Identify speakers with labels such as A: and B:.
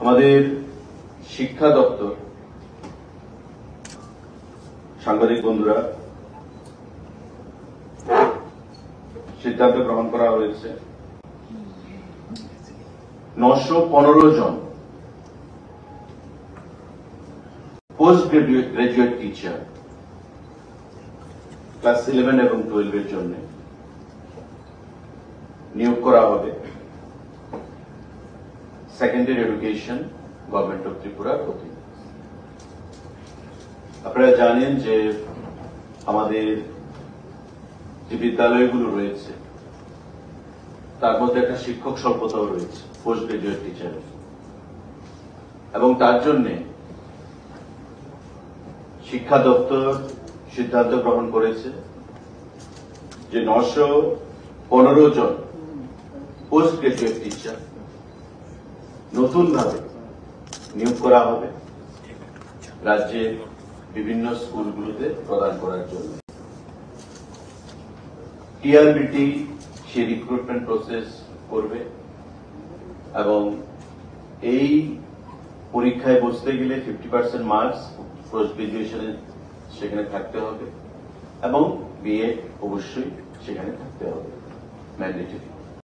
A: আমাদের শিক্ষা দপ্তর সাংবাদিক বন্ধুরা সিদ্ধান্ত গ্রহণ করা হয়েছে 915 জন পোস্ট গ্রাজুয়েট টিচার ক্লাস 11 এবং 12 এর জন্য নিয়োগ করা হবে সেকেন্ডারি এডুকেশন গভর্নমেন্ট অফ ত্রিপুরার অধীনে। আপনারা জানেন যে আমাদের যে বিদ্যালয়গুলো রয়েছে তার মধ্যে একটা শিক্ষক স্বল্পতাও রয়েছে পোস্ট গ্রাজুয়েট টিচারের, এবং তার জন্য শিক্ষা দপ্তর সিদ্ধান্ত গ্রহণ করেছে যে 915 জন পোস্ট গ্রাজুয়েট টিচার নতুনভাবে নিয়োগ করা হবে রাজ্যের বিভিন্ন স্কুলগুলোতে প্রদান করার জন্য। টিআরবিটি সে রিক্রুটমেন্ট প্রসেস করবে এবং এই পরীক্ষায় বসতে গেলে 50% মার্কস পোস্ট গ্রাজুয়েশনে সেখানে থাকতে হবে এবং বিএড অবশ্যই সেখানে থাকতে হবে ম্যান্ডেটরি।